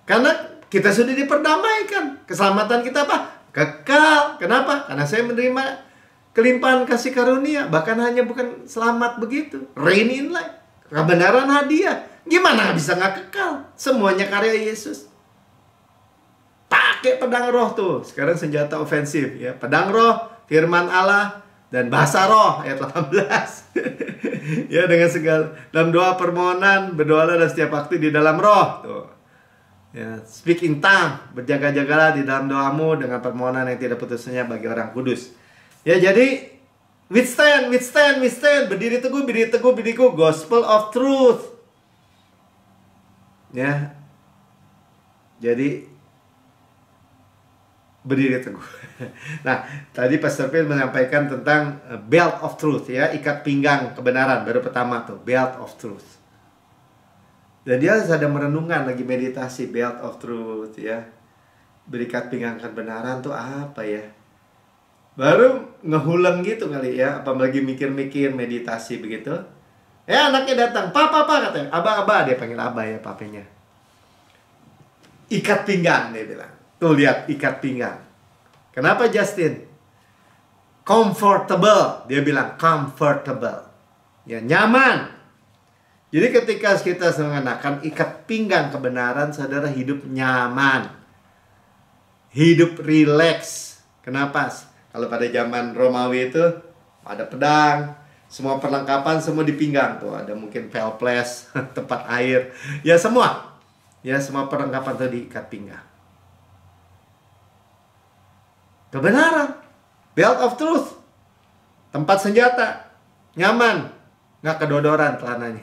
Karena kita sudah diperdamaikan. Keselamatan kita apa? Kekal. Kenapa? Karena saya menerima kelimpahan kasih karunia. Bahkan hanya bukan selamat begitu. Reign in life. Kebenaran hadiah. Gimana bisa nggak kekal? Semuanya karya Yesus. Pakai pedang roh tuh. Sekarang senjata ofensif. Ya. Pedang roh, firman Allah, dan bahasa roh. Ayat 18. Ya, dengan segala. Dalam doa permohonan, berdoalah dalam setiap waktu di dalam roh. Tuh. Ya, speak in tongue. Berjaga-jagalah di dalam doamu dengan permohonan yang tidak putusnya bagi orang kudus. Ya, jadi withstand. Berdiri teguh, gospel of truth. Ya. Jadi berdiri teguh. Nah, tadi Pastor Phil menyampaikan tentang belt of truth, ya, ikat pinggang kebenaran. Baru pertama tuh, belt of truth. Dan dia sedang merenungkan lagi meditasi belt of truth, ya. Berikat pinggang kebenaran tuh apa ya? Baru ngehuleng gitu kali ya, apalagi mikir-mikir meditasi begitu. Anaknya datang, papa katanya, abah, dia panggil abah ya papenya. Ikat pinggang, dia bilang. Tuh lihat, ikat pinggang. Kenapa Justin? Comfortable, dia bilang comfortable. Ya, nyaman. Jadi ketika kita mengenakan ikat pinggang kebenaran, saudara hidup nyaman. Hidup rileks. Kenapa? Kalau pada zaman Romawi itu ada pedang, semua perlengkapan semua di pinggang tuh. Ada mungkin pelples, tempat air, ya semua. Ya semua perlengkapan tuh diikat pinggang. Kebenaran, belt of truth, tempat senjata, nyaman, nggak kedodoran celananya.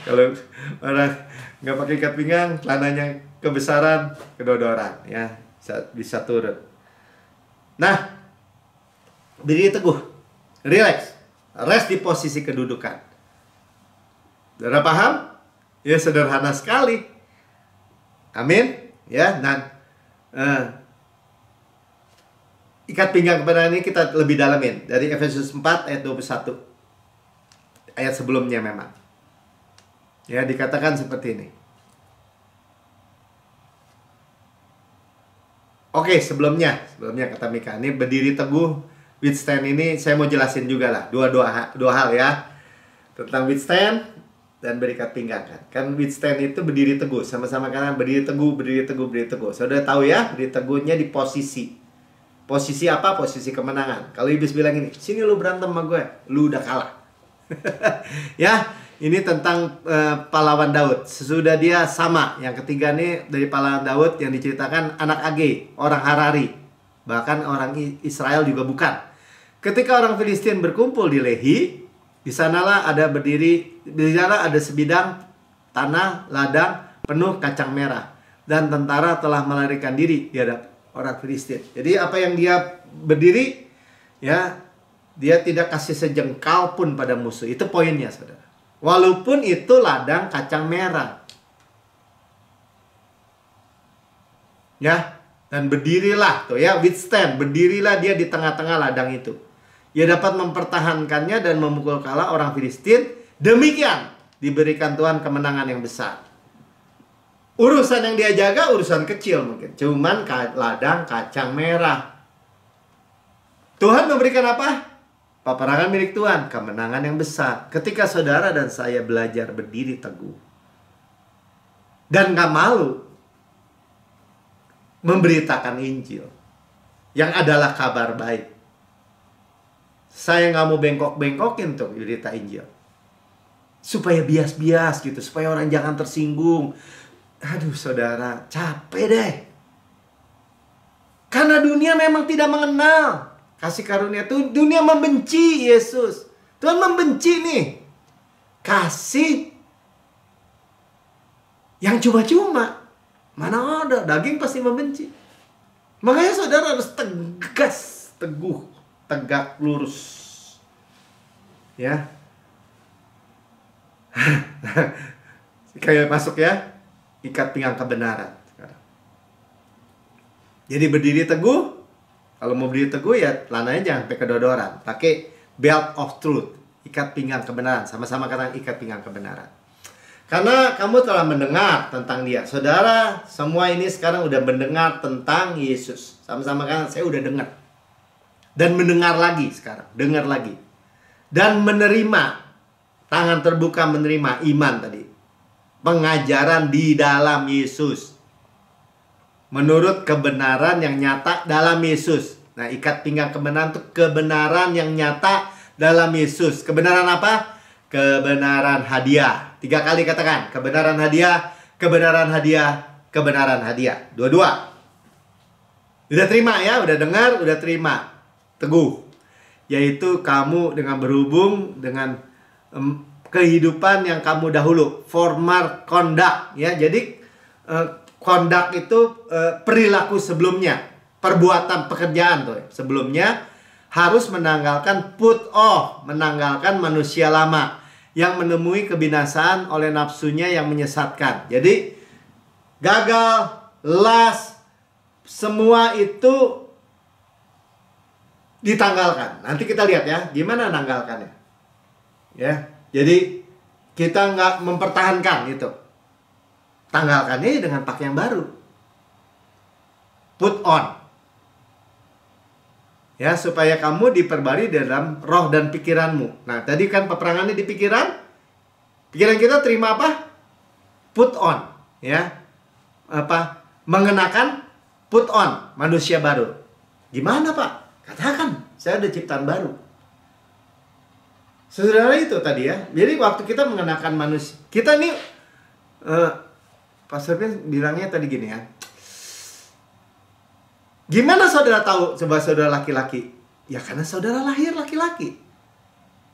Kalau orang nggak pakai ikat pinggang, celananya kebesaran, kedodoran, ya bisa turun. Nah, berdiri teguh, relax, rest di posisi kedudukan. Saudara paham? Ya sederhana sekali. Amin. Ya, dan ikat pinggang kebenaran ini kita lebih dalamin dari Efesus 4 ayat 21. Ayat sebelumnya memang. Ya, dikatakan seperti ini. Oke, sebelumnya kata Mika, ini berdiri teguh, withstand ini saya mau jelasin juga lah, dua hal ya. Tentang withstand dan berikat pinggang kan. Kan withstand itu berdiri teguh, sama-sama kanan berdiri teguh. Saudara tahu ya, berdiri teguhnya di posisi. Posisi apa? Posisi kemenangan. Kalau iblis bilang ini, sini lu berantem sama gue, lu udah kalah. Ya, ini tentang pahlawan Daud. Sesudah dia sama. Yang ketiga nih dari pahlawan Daud yang diceritakan anak Age, orang Harari. Bahkan orang Israel juga bukan. Ketika orang Filistin berkumpul di Lehi, di sanalah ada ada sebidang tanah ladang penuh kacang merah. Dan tentara telah melarikan diri di hadapan orang Filistin. Jadi apa yang dia berdiri, ya, dia tidak kasih sejengkal pun pada musuh. Itu poinnya, saudara. Walaupun itu ladang kacang merah. Ya, dan berdirilah tuh ya, withstand, berdirilah dia di tengah-tengah ladang itu. Ia dapat mempertahankannya dan memukul kalah orang Filistin. Demikian diberikan Tuhan kemenangan yang besar. Urusan yang dia jaga urusan kecil mungkin, cuman ladang kacang merah. Tuhan memberikan apa? Peperangan milik Tuhan, kemenangan yang besar. Ketika saudara dan saya belajar berdiri teguh dan gak malu memberitakan Injil yang adalah kabar baik. Saya gak mau bengkok-bengkokin untuk berita Injil supaya bias-bias gitu, supaya orang jangan tersinggung. Aduh saudara, capek deh. Karena dunia memang tidak mengenal kasih karunia itu. Dunia membenci Yesus. Tuhan membenci nih kasih yang cuma-cuma. Mana ada, daging pasti membenci. Makanya saudara harus tegas, teguh, tegak, lurus. Ya. Kayak masuk ya, ikat pinggang kebenaran. Jadi berdiri teguh. Kalau mau berdiri teguh ya celananya jangan pakai kedodoran. Pakai belt of truth, ikat pinggang kebenaran. Sama-sama kata ikat pinggang kebenaran. Karena kamu telah mendengar tentang dia. Saudara, semua ini sekarang udah mendengar tentang Yesus. Sama-sama kan saya udah dengar. Dan mendengar lagi sekarang. Dengar lagi. Dan menerima. Tangan terbuka menerima iman tadi. Pengajaran di dalam Yesus. Menurut kebenaran yang nyata dalam Yesus. Nah, ikat pinggang kebenaran itu kebenaran yang nyata dalam Yesus. Kebenaran apa? Kebenaran hadiah. 3 kali katakan. Kebenaran hadiah, kebenaran hadiah, kebenaran hadiah. Dua-dua. Udah terima ya, udah dengar, udah terima. Teguh. Yaitu kamu dengan berhubung dengan kehidupan yang kamu dahulu. Former conduct ya. Jadi conduct itu perilaku sebelumnya. Perbuatan pekerjaan tuh sebelumnya harus menanggalkan put off, menanggalkan manusia lama yang menemui kebinasaan oleh nafsunya yang menyesatkan. Jadi gagal, las, semua itu ditanggalkan. Nanti kita lihat ya, gimana nanggalkannya. Ya, jadi kita nggak mempertahankan gitu. Tanggalkannya dengan pakai yang baru. Put on. Ya, supaya kamu diperbarui dalam roh dan pikiranmu. Nah, tadi kan peperangannya di pikiran. Pikiran kita terima apa? Put on, ya. Apa? Mengenakan put on, manusia baru. Gimana, Pak? Katakan, saya ada ciptaan baru. Saudara itu tadi ya. Jadi waktu kita mengenakan manusia, kita nih Pastor Ben bilangnya tadi gini ya. Gimana saudara tahu coba saudara laki-laki? Ya karena saudara lahir laki-laki.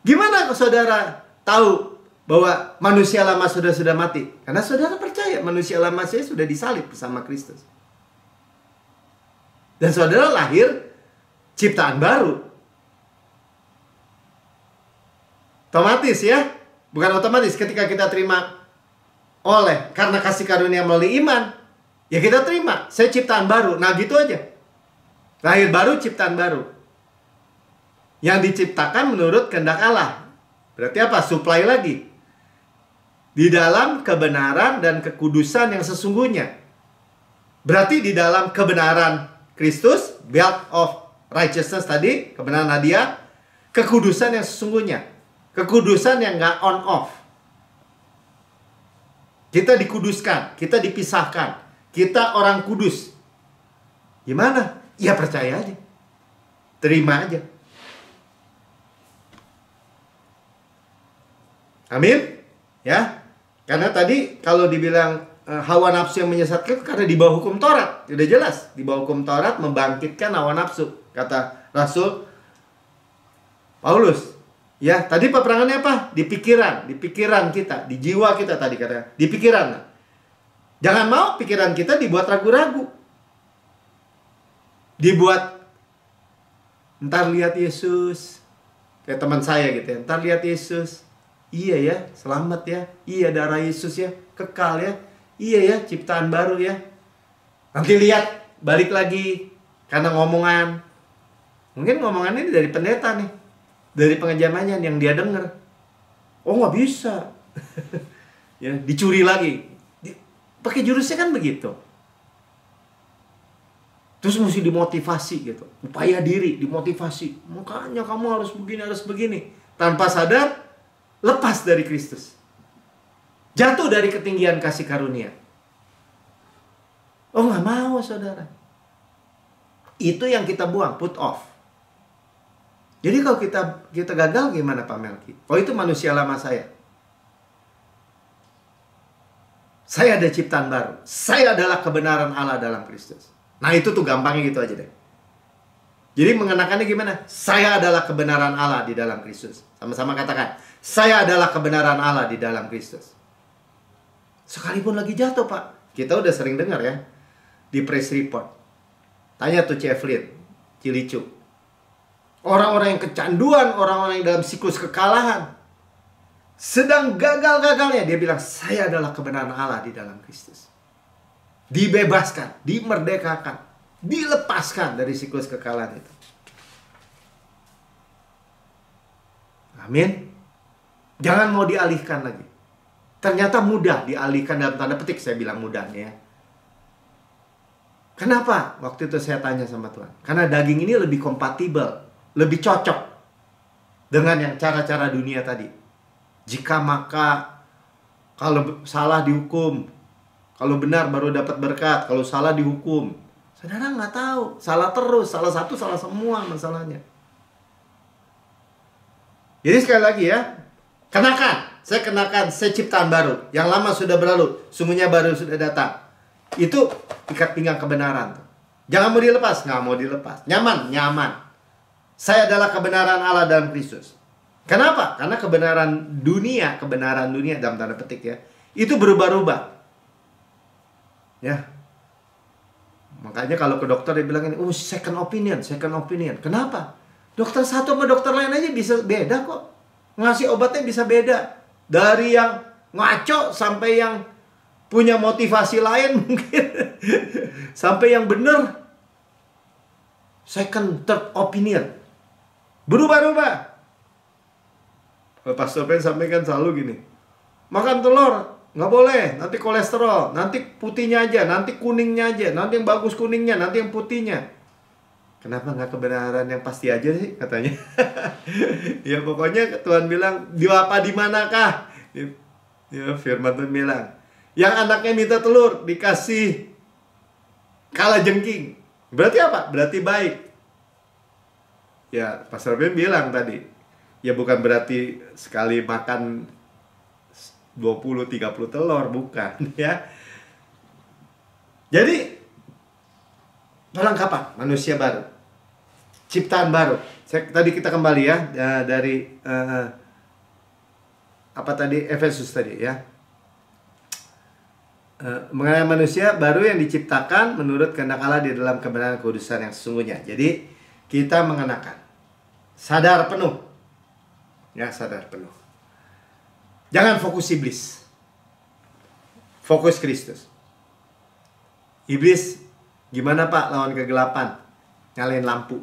Gimana saudara tahu bahwa manusia lama sudah mati? Karena saudara percaya manusia lama saya sudah disalib bersama Kristus. Dan saudara lahir ciptaan baru. Otomatis ya. Bukan otomatis ketika kita terima oleh karena kasih karunia melalui iman. Ya kita terima. Saya ciptaan baru. Nah gitu aja. Lahir baru, ciptaan baru. Yang diciptakan menurut kehendak Allah. Berarti apa? Supply lagi. Di dalam kebenaran dan kekudusan yang sesungguhnya. Berarti di dalam kebenaran Kristus, belt of righteousness tadi, kebenaran hadiah, kekudusan yang sesungguhnya. Kekudusan yang nggak on off. Kita dikuduskan, kita dipisahkan. Kita orang kudus. Gimana? Ya percaya aja. Terima aja. Amin. Ya. Karena tadi kalau dibilang hawa nafsu yang menyesatkan karena di bawah hukum Taurat. Sudah jelas. Di bawah hukum Taurat membangkitkan hawa nafsu. Kata Rasul Paulus. Ya, tadi peperangannya apa? Di pikiran. Di pikiran kita. Di jiwa kita tadi katanya. Di pikiran. Jangan mau pikiran kita dibuat ragu-ragu. Dibuat ntar lihat Yesus. Kayak teman saya gitu ya. Ntar lihat Yesus. Iya ya, selamat ya. Iya darah Yesus ya, kekal ya. Iya ya, ciptaan baru ya. Nanti lihat, balik lagi. Karena ngomongan. Mungkin ngomongannya ini dari pendeta nih. Dari pengajarannya yang dia dengar. Oh nggak bisa. Ya, dicuri lagi. Pakai jurusnya kan begitu. Terus mesti dimotivasi gitu. Upaya diri, dimotivasi. Makanya kamu harus begini, harus begini. Tanpa sadar, lepas dari Kristus. Jatuh dari ketinggian kasih karunia. Oh, nggak mau, saudara. Itu yang kita buang, put off. Jadi kalau kita gagal, gimana Pak Melki? Oh, itu manusia lama saya. Saya ada ciptaan baru. Saya adalah kebenaran Allah dalam Kristus. Nah, itu tuh gampangnya gitu aja deh. Jadi mengenakannya gimana? Saya adalah kebenaran Allah di dalam Kristus. Sama-sama katakan, saya adalah kebenaran Allah di dalam Kristus. Sekalipun lagi jatuh, Pak. Kita udah sering dengar ya, di press report. Tanya tuh Ceflin, Cilicu. Orang-orang yang kecanduan, orang-orang yang dalam siklus kekalahan, sedang gagal-gagalnya, dia bilang, saya adalah kebenaran Allah di dalam Kristus. Dibebaskan, dimerdekakan, dilepaskan dari siklus kekalahan itu. Amin. Jangan mau dialihkan lagi. Ternyata mudah dialihkan, dalam tanda petik saya bilang mudahnya. Kenapa? Waktu itu saya tanya sama Tuhan. Karena daging ini lebih kompatibel, lebih cocok dengan yang cara-cara dunia tadi. Jika maka, kalau salah dihukum. Kalau benar baru dapat berkat. Kalau salah dihukum. Saudara nggak tahu. Salah terus. Salah satu, salah semua masalahnya. Jadi sekali lagi ya. Kenakan. Saya kenakan. Saya ciptaan baru. Yang lama sudah berlalu. Sungguhnya baru sudah datang. Itu ikat pinggang kebenaran. Jangan mau dilepas. Nggak mau dilepas. Nyaman. Nyaman. Saya adalah kebenaran Allah dalam Kristus. Kenapa? Karena kebenaran dunia dalam tanda petik ya. Itu berubah-ubah. Ya, makanya kalau ke dokter dia bilang ini, second opinion. Kenapa? Dokter satu sama dokter lain aja bisa beda kok. Ngasih obatnya bisa beda. Dari yang ngaco sampai yang punya motivasi lain mungkin. Sampai yang benar. Second, third opinion. Berubah-ubah. Pastor Ben sampaikan selalu gini. Makan telur. Nggak boleh, nanti kolesterol, nanti putihnya aja, nanti kuningnya aja, nanti yang bagus kuningnya, nanti yang putihnya. Kenapa nggak kebenaran yang pasti aja sih katanya? Ya pokoknya Tuhan bilang, di apa di manakah? Ya firman Tuhan bilang, yang anaknya minta telur dikasih kalajengking. Berarti apa? Berarti baik. Ya Pastor Ben bilang tadi, ya bukan berarti sekali makan 20-30 telur, bukan ya. Jadi perlengkapan manusia baru, ciptaan baru. Tadi kita kembali ya dari apa tadi, Efesus tadi ya, mengenai manusia baru yang diciptakan menurut kehendak Allah di dalam kebenaran kudusan yang sesungguhnya. Jadi kita mengenakan sadar penuh ya, sadar penuh. Jangan fokus iblis. Fokus Kristus. Iblis, gimana Pak lawan kegelapan? Nyalain lampu.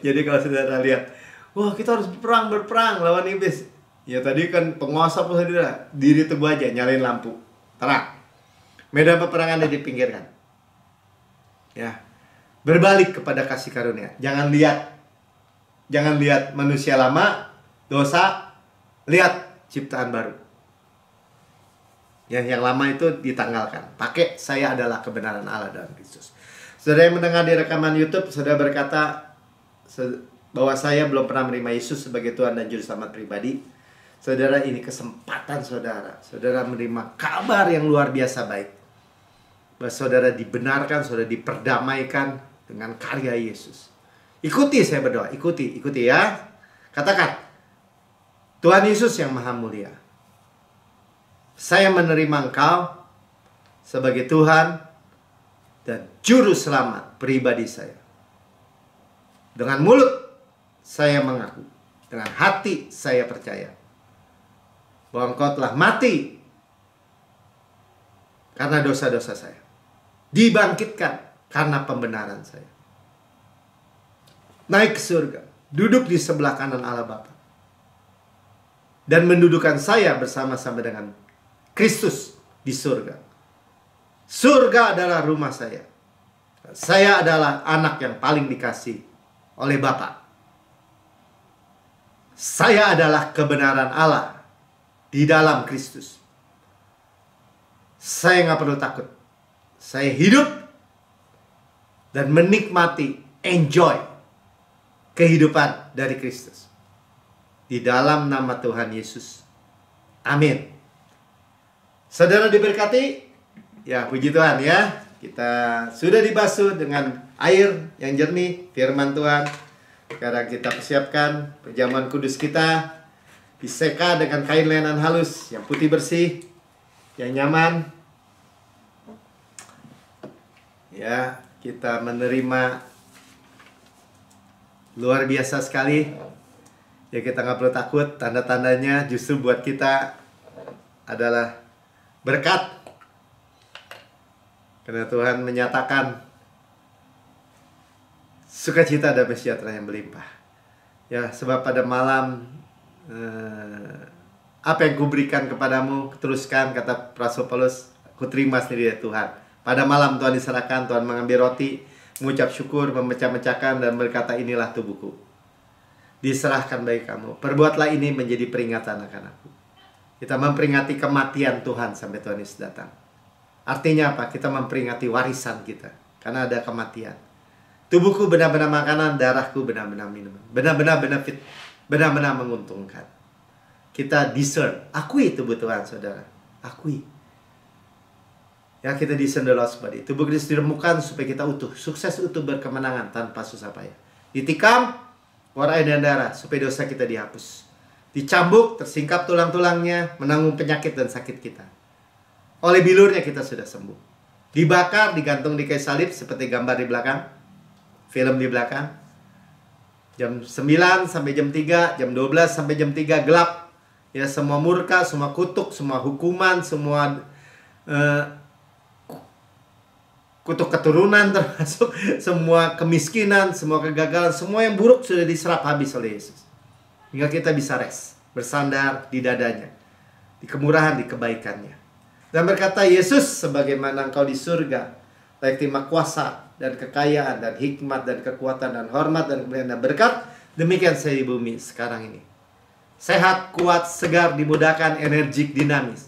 Jadi kalau saudara lihat, wah kita harus berperang lawan iblis. Ya tadi kan penguasa saudara, diri teguh aja, nyalain lampu. Terang. Medan peperangannya dipinggirkan. Ya. Berbalik kepada kasih karunia. Jangan lihat manusia lama, dosa. Lihat ciptaan baru. Yang lama itu ditanggalkan. Pakai saya adalah kebenaran Allah dalam Kristus. Saudara yang mendengar di rekaman YouTube, saudara berkata bahwa saya belum pernah menerima Yesus sebagai Tuhan dan Juru Selamat pribadi. Saudara, ini kesempatan saudara. Saudara menerima kabar yang luar biasa baik. Bahwa saudara dibenarkan, saudara diperdamaikan dengan karya Yesus. Ikuti saya berdoa, ikuti ya. Katakan, Tuhan Yesus yang maha mulia, saya menerima Engkau sebagai Tuhan dan Juru Selamat pribadi saya. Dengan mulut saya mengaku, dengan hati saya percaya bahwa Engkau telah mati karena dosa-dosa saya, dibangkitkan karena pembenaran saya, naik ke surga, duduk di sebelah kanan Allah Bapa, dan mendudukan saya bersama-sama dengan Kristus di surga. Surga adalah rumah saya. Saya adalah anak yang paling dikasih oleh Bapa. Saya adalah kebenaran Allah di dalam Kristus. Saya nggak perlu takut. Saya hidup dan menikmati, enjoy kehidupan dari Kristus. Di dalam nama Tuhan Yesus. Amin. Saudara diberkati? Ya, puji Tuhan ya. Kita sudah dibasuh dengan air yang jernih, firman Tuhan. Sekarang kita persiapkan perjamuan kudus kita. Diseka dengan kain lenan halus yang putih bersih, yang nyaman. Ya, kita menerima luar biasa sekali. Ya, kita nggak perlu takut. Tanda-tandanya justru buat kita adalah berkat. Karena Tuhan menyatakan sukacita dan sejahtera yang berlimpah. Ya, sebab pada malam apa yang kuberikan kepadamu, teruskan, kata Rasul Paulus, kuterima sendiri ya Tuhan. Pada malam Tuhan diserahkan, Tuhan mengambil roti, mengucap syukur, memecah-mecahkan, dan berkata, inilah tubuhku. Diserahkan bagi kamu. Perbuatlah ini menjadi peringatan akan aku. Kita memperingati kematian Tuhan sampai Tuhan Yesus datang. Artinya apa? Kita memperingati warisan kita. Karena ada kematian. Tubuhku benar-benar makanan, darahku benar-benar minuman. Benar-benar benefit, benar-benar menguntungkan. Kita discern. Akui tubuh Tuhan, saudara. Akui. Ya, kita discern dulu seperti itu. Tubuh Kristus diremukkan supaya kita utuh. Sukses utuh berkemenangan tanpa susah payah. Ditikam, keluar air dan darah supaya dosa kita dihapus. Dicambuk, tersingkap tulang-tulangnya, menanggung penyakit dan sakit kita. Oleh bilurnya kita sudah sembuh. Dibakar, digantung di kayu salib seperti gambar di belakang. Film di belakang. Jam 9 sampai jam 3, jam 12 sampai jam 3 gelap. Ya, semua murka, semua kutuk, semua hukuman, semua kutuk keturunan, termasuk semua kemiskinan, semua kegagalan, semua yang buruk sudah diserap habis oleh Yesus. Hingga kita bisa rest, bersandar di dadanya, di kemurahan, di kebaikannya. Dan berkata, Yesus, sebagaimana engkau di surga, layak terima kuasa dan kekayaan dan hikmat dan kekuatan dan hormat dan kemuliaan dan berkat, demikian saya di bumi sekarang ini. Sehat, kuat, segar, dimudahkan, energik, dinamis.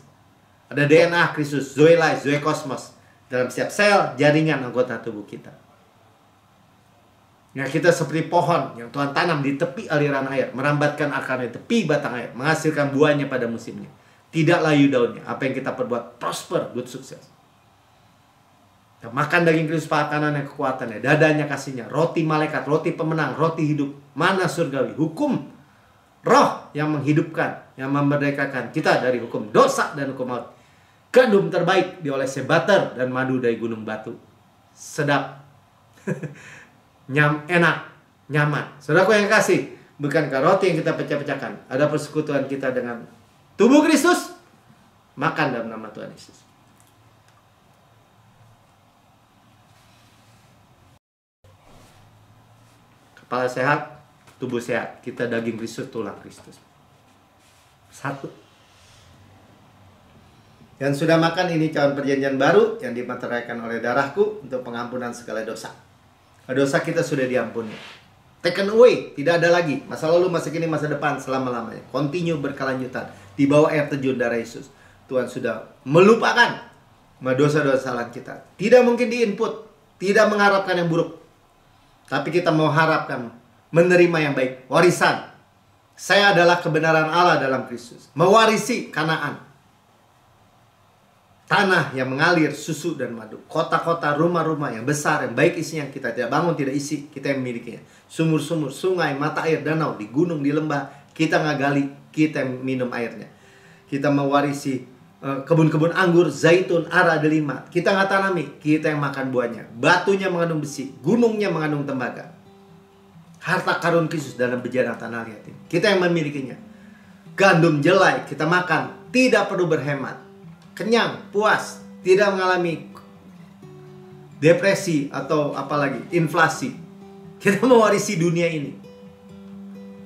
Ada DNA Kristus, Zoe Life, Zoe Cosmos dalam setiap sel, jaringan anggota tubuh kita. Ya, kita seperti pohon yang Tuhan tanam di tepi aliran air, merambatkan akarnya tepi batang air, menghasilkan buahnya pada musimnya. Tidak layu daunnya. Apa yang kita perbuat prosper, good sukses. Kita makan daging Kristus, pakanannya, kekuatannya, dadanya, kasihnya, roti malaikat, roti pemenang, roti hidup, mana surgawi, hukum roh yang menghidupkan, yang memerdekakan kita dari hukum dosa dan hukum maut. Gandum terbaik diolesi butter dan madu dari gunung batu. Sedap. Enak, nyaman. Saudaraku yang kasih, bukankah roti yang kita pecah-pecahkan ada persekutuan kita dengan tubuh Kristus? Makan dalam nama Tuhan Yesus. Kepala sehat, tubuh sehat. Kita daging Kristus, tulang Kristus. Satu. Dan sudah makan ini cawan perjanjian baru yang dimateraikan oleh darahku untuk pengampunan segala dosa. Dosa kita sudah diampuni. Taken away, tidak ada lagi. Masa lalu, masa kini, masa depan, selama-lamanya. Continue berkelanjutan. Di bawah air terjun darah Yesus. Tuhan sudah melupakan dosa-dosa kesalahan kita. Tidak mungkin diinput. Tidak mengharapkan yang buruk. Tapi kita mau harapkan menerima yang baik. Warisan. Saya adalah kebenaran Allah dalam Kristus. Mewarisi Kanaan. Tanah yang mengalir susu dan madu. Kota-kota, rumah-rumah yang besar, yang baik isinya. Kita tidak bangun, tidak isi. Kita yang memilikinya. Sumur-sumur, sungai, mata air, danau. Di gunung, di lembah. Kita nggak gali, kita yang minum airnya. Kita mewarisi kebun-kebun anggur, zaitun, ara, delima. Kita nggak tanami, kita yang makan buahnya. Batunya mengandung besi, gunungnya mengandung tembaga. Harta karun Kristus dalam bejana tanah liat ini. Kita yang memilikinya. Gandum jelai, kita makan. Tidak perlu berhemat. Kenyang, puas, tidak mengalami depresi atau apalagi inflasi. Kita mewarisi dunia ini.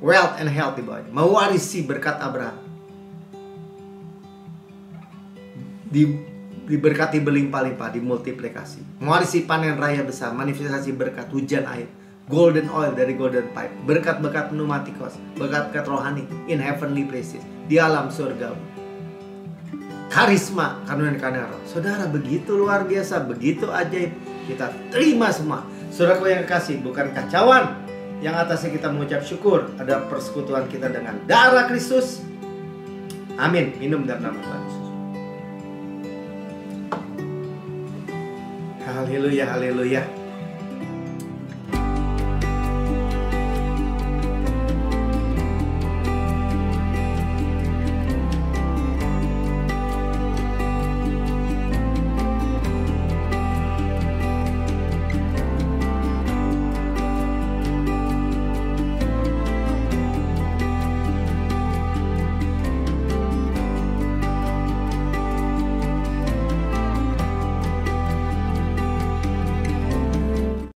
Wealth and health di bawahnya. Mewarisi berkat Abraham. diberkati berlimpah-limpah, dimultiplikasi. Mewarisi panen raya besar, manifestasi berkat, hujan air, golden oil dari golden pipe, berkat-berkat pneumatikos, berkat-berkat rohani in heavenly places, di alam surga. Karisma, karunia roh. Saudara, begitu luar biasa, begitu ajaib. Kita terima semua. Saudaraku yang kekasih, bukan kacauan yang atasnya kita mengucap syukur. Ada persekutuan kita dengan darah Kristus. Amin. Minum dalam nama Tuhan Yesus. Haleluya, haleluya.